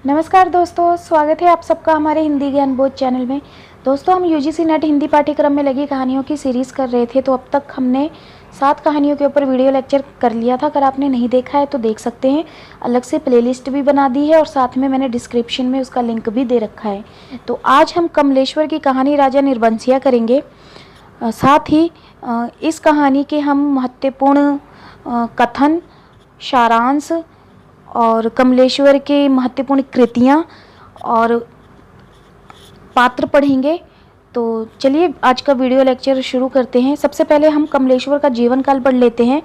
नमस्कार दोस्तों, स्वागत है आप सबका हमारे हिंदी ज्ञान बोध चैनल में। दोस्तों, हम यूजीसी नेट हिंदी पाठ्यक्रम में लगी कहानियों की सीरीज़ कर रहे थे। तो अब तक हमने 7 कहानियों के ऊपर वीडियो लेक्चर कर लिया था। अगर आपने नहीं देखा है तो देख सकते हैं। अलग से प्लेलिस्ट भी बना दी है और साथ में मैंने डिस्क्रिप्शन में उसका लिंक भी दे रखा है। तो आज हम कमलेश्वर की कहानी राजा निर्बंसिया करेंगे। साथ ही इस कहानी के हम महत्वपूर्ण कथन, सारांश और कमलेश्वर के महत्वपूर्ण कृतियाँ और पात्र पढ़ेंगे। तो चलिए आज का वीडियो लेक्चर शुरू करते हैं। सबसे पहले हम कमलेश्वर का जीवन काल पढ़ लेते हैं।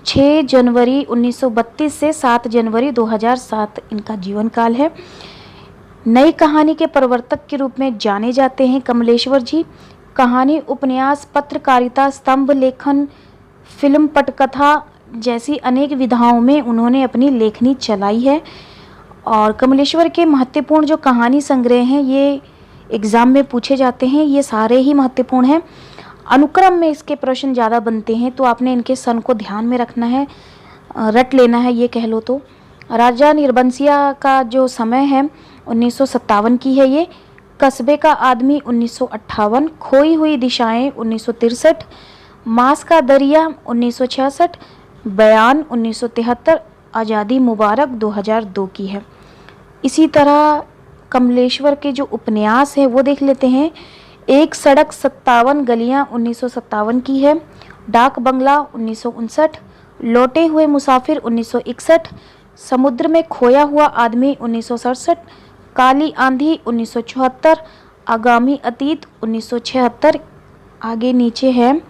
6 जनवरी 1932 से 7 जनवरी 2007 इनका जीवन काल है। नई कहानी के प्रवर्तक के रूप में जाने जाते हैं कमलेश्वर जी। कहानी, उपन्यास, पत्रकारिता, स्तंभ लेखन, फिल्म, पटकथा जैसी अनेक विधाओं में उन्होंने अपनी लेखनी चलाई है। और कमलेश्वर के महत्वपूर्ण जो कहानी संग्रह हैं ये एग्ज़ाम में पूछे जाते हैं। ये सारे ही महत्वपूर्ण हैं। अनुक्रम में इसके प्रश्न ज़्यादा बनते हैं तो आपने इनके सन को ध्यान में रखना है, रट लेना है, ये कह लो तो। राजा निर्बंसिया का जो समय है 1957 की है ये। कस्बे का आदमी 1958, खोई हुई दिशाएं 1963, मास का दरिया 1966, बयान 1973, आज़ादी मुबारक 2002 की है। इसी तरह कमलेश्वर के जो उपन्यास है वो देख लेते हैं। एक सड़क 57 गलियां 1957 की है। डाक बंगला 1959, लौटे हुए मुसाफिर 1961, समुद्र में खोया हुआ आदमी 1967, काली आंधी 1974, आगामी अतीत 1976, आगे नीचे है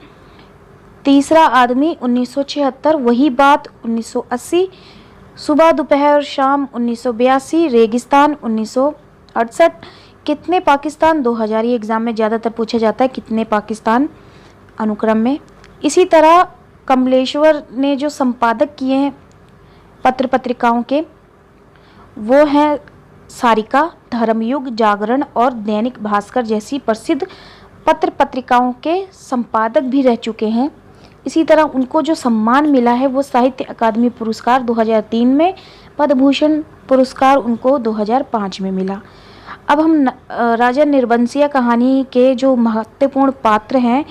तीसरा आदमी 1976, वही बात 1980, सुबह दोपहर शाम 1982, रेगिस्तान 1968, कितने पाकिस्तान 2000। ये एग्ज़ाम में ज़्यादातर पूछा जाता है कितने पाकिस्तान अनुक्रम में। इसी तरह कमलेश्वर ने जो संपादक किए हैं पत्र पत्रिकाओं के वो हैं सारिका, धर्मयुग, जागरण और दैनिक भास्कर जैसी प्रसिद्ध पत्र पत्रिकाओं के संपादक भी रह चुके हैं। इसी तरह उनको जो सम्मान मिला है वो साहित्य अकादमी पुरस्कार 2003 में, पद्म भूषण पुरस्कार उनको 2005 में मिला। अब हम राजा निर्बंसिया कहानी के जो महत्वपूर्ण पात्र हैं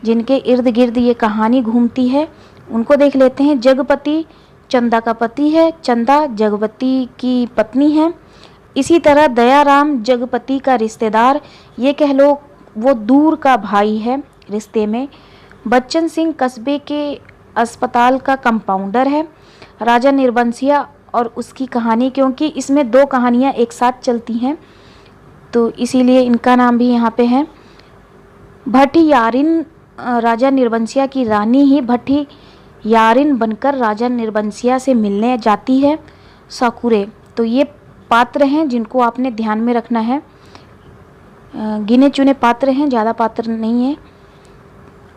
जिनके इर्द गिर्द ये कहानी घूमती है उनको देख लेते हैं। जगपति चंदा का पति है, चंदा जगपति की पत्नी है। इसी तरह दयाराम जगपति का रिश्तेदार, ये कह लो वो दूर का भाई है रिश्ते में। बच्चन सिंह कस्बे के अस्पताल का कंपाउंडर है। राजा निर्बंसिया और उसकी कहानी, क्योंकि इसमें 2 कहानियाँ एक साथ चलती हैं तो इसीलिए इनका नाम भी यहाँ पे है। भट्टियारिन राजा निर्बंसिया की रानी ही भट्टियारिन बनकर राजा निर्बंसिया से मिलने जाती है। साकुरे, तो ये पात्र हैं जिनको आपने ध्यान में रखना है। गिने चुने पात्र हैं, ज़्यादा पात्र नहीं है।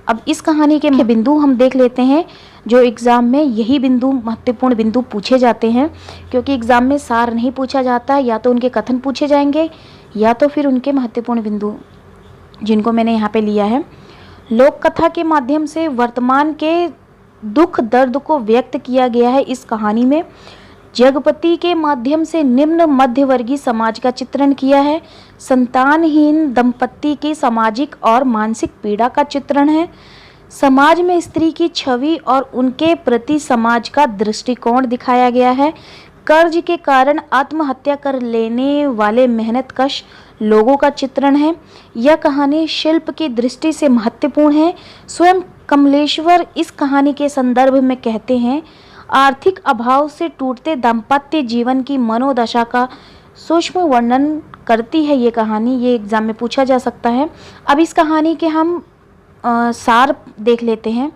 अब इस कहानी के बिंदु हम देख लेते हैं जो एग्ज़ाम में यही बिंदु महत्वपूर्ण बिंदु पूछे जाते हैं, क्योंकि एग्ज़ाम में सार नहीं पूछा जाता है, या तो उनके कथन पूछे जाएंगे या तो फिर उनके महत्वपूर्ण बिंदु जिनको मैंने यहाँ पे लिया है। लोक कथा के माध्यम से वर्तमान के दुख दर्द को व्यक्त किया गया है इस कहानी में। जगपति के माध्यम से निम्न मध्यवर्गीय समाज का चित्रण किया है। संतानहीन दंपति की सामाजिक और मानसिक पीड़ा का चित्रण है। समाज में स्त्री की छवि और उनके प्रति समाज का दृष्टिकोण दिखाया गया है। कर्ज के कारण आत्महत्या कर लेने वाले मेहनतकश लोगों का चित्रण है। यह कहानी शिल्प की दृष्टि से महत्वपूर्ण है। स्वयं कमलेश्वर इस कहानी के संदर्भ में कहते हैं, आर्थिक अभाव से टूटते दाम्पत्य जीवन की मनोदशा का सूक्ष्म वर्णन करती है ये कहानी। ये एग्ज़ाम में पूछा जा सकता है। अब इस कहानी के हम सार देख लेते हैं।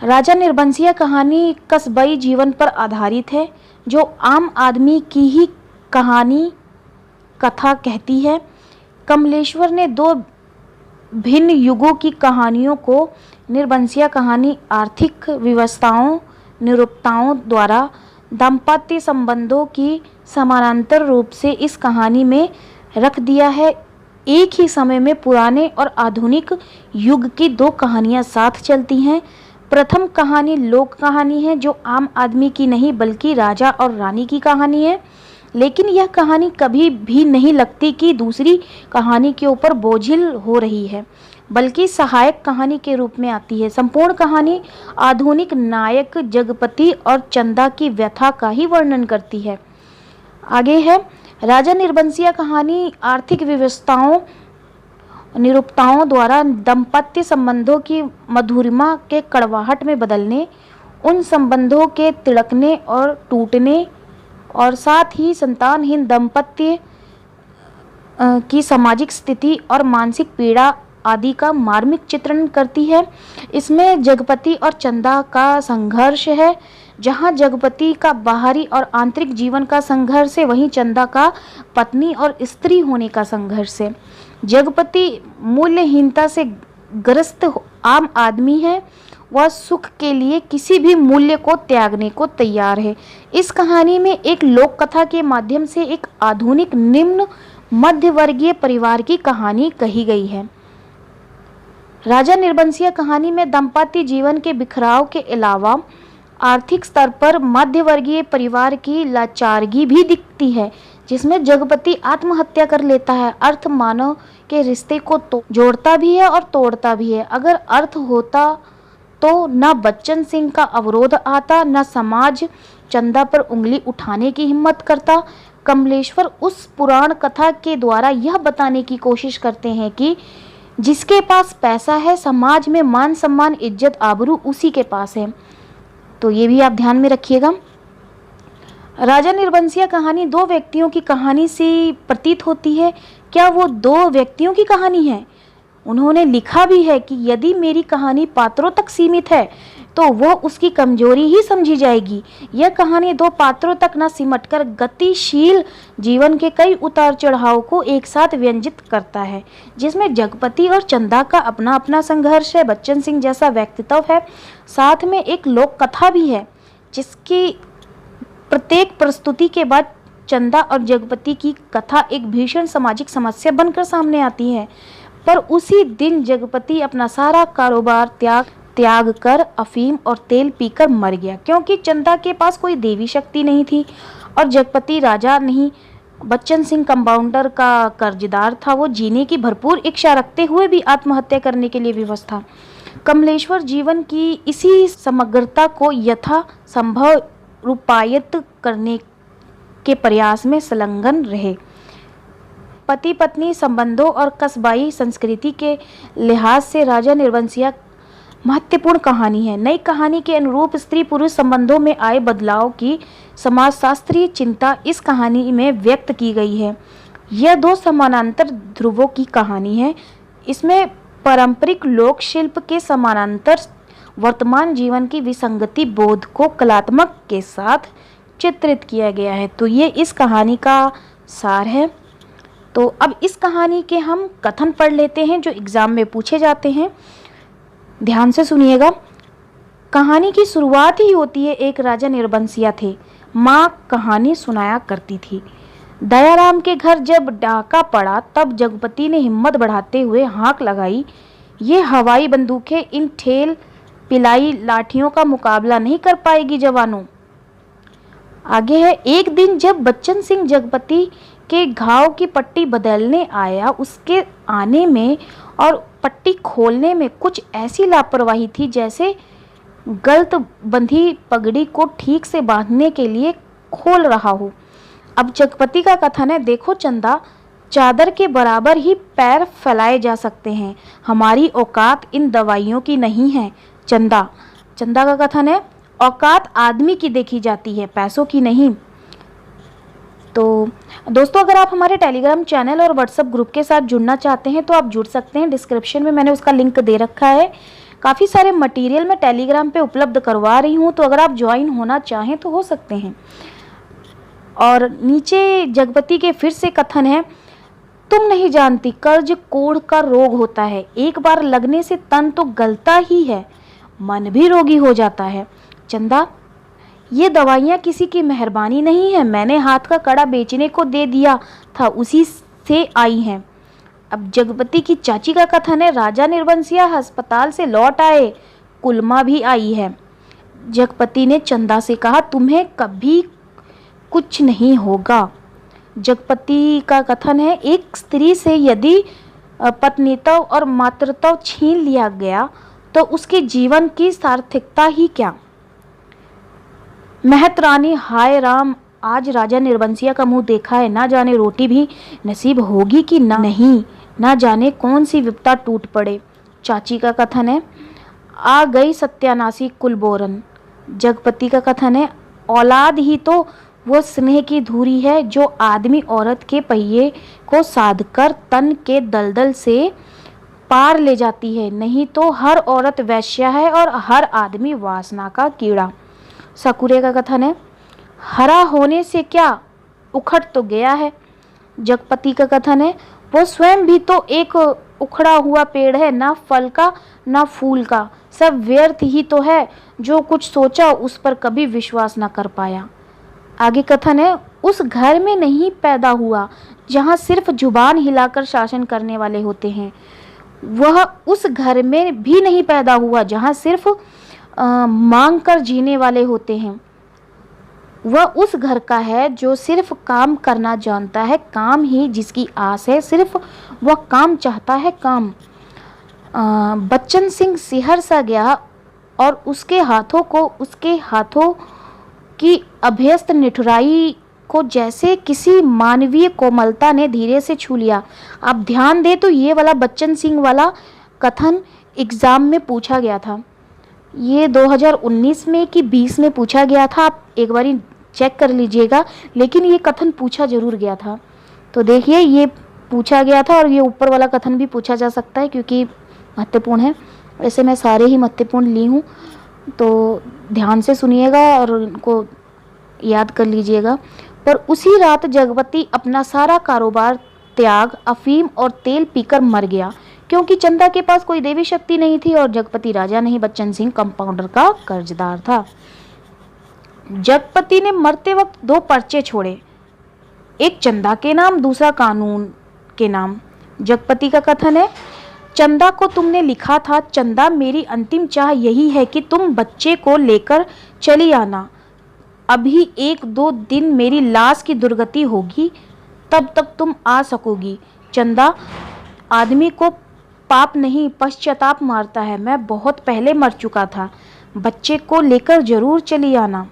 राजा निर्बंसिया कहानी कस्बई जीवन पर आधारित है जो आम आदमी की ही कहानी कथा कहती है। कमलेश्वर ने 2 भिन्न युगों की कहानियों को निर्बंसिया कहानी आर्थिक व्यवस्थाओं निरूपताओं द्वारा दाम्पत्य संबंधों की समानांतर रूप से इस कहानी में रख दिया है। एक ही समय में पुराने और आधुनिक युग की 2 कहानियां साथ चलती हैं। प्रथम कहानी लोक कहानी है जो आम आदमी की नहीं बल्कि राजा और रानी की कहानी है। लेकिन यह कहानी कभी भी नहीं लगती कि दूसरी कहानी के ऊपर बोझिल हो रही है, बल्कि सहायक कहानी के रूप में आती है। संपूर्ण कहानी आधुनिक नायक जगपति और चंदा की व्यथा का ही वर्णन करती है। आगे है राजा निर्बंसिया कहानी आर्थिक व्यवस्थाओं निरूपताओं द्वारा दाम्पत्य संबंधों की मधुरिमा के कड़वाहट में बदलने, उन संबंधों के तिड़कने और टूटने और साथ ही संतानहीन दाम्पत्य की सामाजिक स्थिति और मानसिक पीड़ा आदि का मार्मिक चित्रण करती है। इसमें जगपति और चंदा का संघर्ष है। जहाँ जगपति का बाहरी और आंतरिक जीवन का संघर्ष है, वहीं चंदा का पत्नी और स्त्री होने का संघर्ष है। जगपति मूल्यहीनता से ग्रस्त आम आदमी है। वह सुख के लिए किसी भी मूल्य को त्यागने को तैयार है। इस कहानी में एक लोक कथा के माध्यम से एक आधुनिक निम्न मध्यवर्गीय परिवार की कहानी कही गई है। राजा निर्बंसिया कहानी में दाम्पत्य जीवन के बिखराव के अलावा आर्थिक स्तर पर मध्यवर्गीय परिवार की लाचारगी भी दिखती है, जिसमें जगपति आत्महत्या कर लेता है। अर्थ मानव के रिश्ते को जोड़ता भी है और तोड़ता भी है। अगर अर्थ होता तो न बच्चन सिंह का अवरोध आता, न समाज चंदा पर उंगली उठाने की हिम्मत करता। कमलेश्वर उस पुराण कथा के द्वारा यह बताने की कोशिश करते हैं कि जिसके पास पैसा है, समाज में मान सम्मान इज्जत आबरू उसी के पास है। तो ये भी आप ध्यान में रखिएगा। राजा निर्बंसिया कहानी दो व्यक्तियों की कहानी सी प्रतीत होती है। क्या वो दो व्यक्तियों की कहानी है? उन्होंने लिखा भी है कि यदि मेरी कहानी पात्रों तक सीमित है तो वो उसकी कमजोरी ही समझी जाएगी। यह कहानी दो पात्रों तक न सिमटकर गतिशील जीवन के कई उतार चढ़ाव को एक साथ व्यंजित करता है, जिसमें जगपति और चंदा का अपना अपना संघर्ष है, बच्चन सिंह जैसा व्यक्तित्व है, साथ में एक लोक कथा भी है जिसकी प्रत्येक प्रस्तुति के बाद चंदा और जगपति की कथा एक भीषण सामाजिक समस्या बनकर सामने आती है। पर उसी दिन जगपति अपना सारा कारोबार त्याग कर अफीम और तेल पीकर मर गया, क्योंकि चंदा के पास कोई देवी शक्ति नहीं थी और जगपति राजा नहीं, बच्चन सिंह कंपाउंडर का कर्जदार था। वो जीने की भरपूर इच्छा रखते हुए भी आत्महत्या करने के लिए विवश था। कमलेश्वर जीवन की इसी समग्रता को यथा संभव रूपायित करने के प्रयास में संलग्न रहे। पति पत्नी संबंधों और कस्बाई संस्कृति के लिहाज से राजा निर्बंसिया महत्वपूर्ण कहानी है। नई कहानी के अनुरूप स्त्री पुरुष संबंधों में आए बदलाव की समाजशास्त्रीय चिंता इस कहानी में व्यक्त की गई है। यह दो समानांतर ध्रुवों की कहानी है। इसमें पारंपरिक लोक शिल्प के समानांतर वर्तमान जीवन की विसंगति बोध को कलात्मक के साथ चित्रित किया गया है। तो ये इस कहानी का सार है। तो अब इस कहानी के हम कथन पढ़ लेते हैं जो एग्जाम में पूछे जाते हैं। ध्यान से सुनिएगा। कहानी की शुरुआत ही होती है, एक राजा निर्बंसिया थे। माँ कहानी सुनाया करती थी। दयाराम के घर जब डाका पड़ा तब जगपति ने हिम्मत बढ़ाते हुए हाँक लगाई, ये हवाई बंदूकें इन ठेल पिलाई लाठियों का मुकाबला नहीं कर पाएगी जवानों। आगे है, एक दिन जब बच्चन सिंह जगपति के घाव की पट्टी बदलने आया, उसके आने में और पट्टी खोलने में कुछ ऐसी लापरवाही थी जैसे गलत बंधी पगड़ी को ठीक से बांधने के लिए खोल रहा हो। अब जगपति का कथन है, देखो चंदा, चादर के बराबर ही पैर फैलाए जा सकते हैं, हमारी औकात इन दवाइयों की नहीं है। चंदा का कथन है, औकात आदमी की देखी जाती है, पैसों की नहीं। तो दोस्तों, अगर आप हमारे टेलीग्राम चैनल और व्हाट्सएप ग्रुप के साथ जुड़ना चाहते हैं तो आप जुड़ सकते हैं। डिस्क्रिप्शन में मैंने उसका लिंक दे रखा है। काफ़ी सारे मटेरियल मैं टेलीग्राम पे उपलब्ध करवा रही हूँ, तो अगर आप ज्वाइन होना चाहें तो हो सकते हैं। और नीचे जगपति के फिर से कथन है, तुम नहीं जानती कर्ज कोढ़ का रोग होता है, एक बार लगने से तन तो गलता ही है, मन भी रोगी हो जाता है। चंदा, ये दवाइयाँ किसी की मेहरबानी नहीं है, मैंने हाथ का कड़ा बेचने को दे दिया था, उसी से आई हैं। अब जगपति की चाची का कथन है, राजा निर्बंसिया अस्पताल से लौट आए, कुलमा भी आई है। जगपति ने चंदा से कहा, तुम्हें कभी कुछ नहीं होगा, जगपति का कथन है, एक स्त्री से यदि पत्नीत्व और मातृत्व छीन लिया गया तो उसके जीवन की सार्थकता ही क्या। महत रानी, हाय राम, आज राजा निर्बंसिया का मुंह देखा है, ना जाने रोटी भी नसीब होगी कि नहीं, ना जाने कौन सी विपदा टूट पड़े। चाची का कथन है, आ गई सत्यानाशी कुलबोरन। जगपति का कथन है, औलाद ही तो वो स्नेह की धुरी है जो आदमी औरत के पहिए को साधकर तन के दलदल से पार ले जाती है, नहीं तो हर औरत वैश्या है और हर आदमी वासना का कीड़ा। सकुरे का कथन है, हरा होने से क्या, उखड़ तो गया है। जगपति का कथन है, वो स्वयं भी तो एक उखड़ा हुआ पेड़ है, ना फल का ना फूल का, सब व्यर्थ ही तो है, जो कुछ सोचा उस पर कभी विश्वास न कर पाया। आगे कथन है, उस घर में नहीं पैदा हुआ जहाँ सिर्फ जुबान हिलाकर शासन करने वाले होते हैं, वह उस घर में भी नहीं पैदा हुआ जहाँ सिर्फ मांग कर जीने वाले होते हैं। वह उस घर का है जो सिर्फ काम करना जानता है, काम ही जिसकी आस है, सिर्फ वह काम चाहता है, काम। बच्चन सिंह सिहर सा गया और उसके हाथों की अभ्यस्त निठुराई को जैसे किसी मानवीय कोमलता ने धीरे से छू लिया। आप ध्यान दें तो ये वाला बच्चन सिंह वाला कथन एग्ज़ाम में पूछा गया था। ये 2019 में कि 20 में पूछा गया था, आप एक बारी चेक कर लीजिएगा, लेकिन ये कथन पूछा जरूर गया था। तो देखिए, ये पूछा गया था और ये ऊपर वाला कथन भी पूछा जा सकता है क्योंकि महत्वपूर्ण है। वैसे मैं सारे ही महत्वपूर्ण ली हूँ, तो ध्यान से सुनिएगा और उनको याद कर लीजिएगा। पर उसी रात जगपति अपना सारा कारोबार त्याग अफीम और तेल पीकर मर गया, क्योंकि चंदा के पास कोई देवी शक्ति नहीं थी और जगपति राजा नहीं, बच्चन सिंह कंपाउंडर का कर्जदार था। जगपति ने मरते वक्त 2 पर्चे छोड़े, एक चंदा के नाम, दूसरा कानून के नाम। जगपति का कथन है, चंदा को तुमने लिखा था, चंदा मेरी अंतिम चाह यही है कि तुम बच्चे को लेकर चली आना। अभी 1-2 दिन मेरी लाश की दुर्गति होगी, तब तक तुम आ सकोगी। चंदा, आदमी को पाप नहीं पश्चाताप मारता है, मैं बहुत पहले मर चुका था, बच्चे को लेकर जरूर चली आना।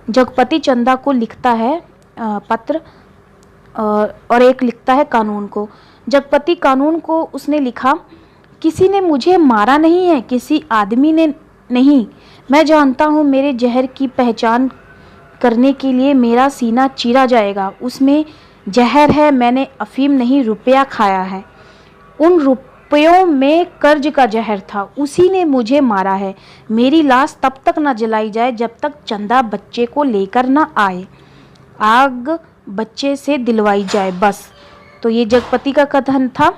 जगपति चंदा को लिखता है पत्र और एक लिखता है कानून को। जगपति कानून को उसने लिखा, किसी ने मुझे मारा नहीं है, किसी आदमी ने नहीं, मैं जानता हूँ मेरे जहर की पहचान करने के लिए मेरा सीना चीरा जाएगा, उसमें जहर है, मैंने अफीम नहीं रुपया खाया है, उन रुपयों में कर्ज का जहर था, उसी ने मुझे मारा है। मेरी लाश तब तक न जलाई जाए जब तक चंदा बच्चे को लेकर न आए, आग बच्चे से दिलवाई जाए, बस। तो ये जगपति का कथन था,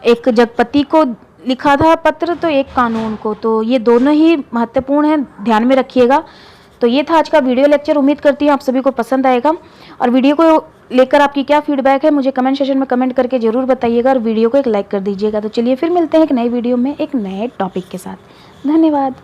एक जगपति को लिखा था पत्र तो एक कानून को, तो ये दोनों ही महत्वपूर्ण हैं, ध्यान में रखिएगा। तो ये था आज का वीडियो लेक्चर, उम्मीद करती हूँ आप सभी को पसंद आएगा और वीडियो को लेकर आपकी क्या फीडबैक है मुझे कमेंट सेक्शन में कमेंट करके जरूर बताइएगा और वीडियो को एक लाइक कर दीजिएगा। तो चलिए फिर मिलते हैं एक नए वीडियो में एक नए टॉपिक के साथ। धन्यवाद।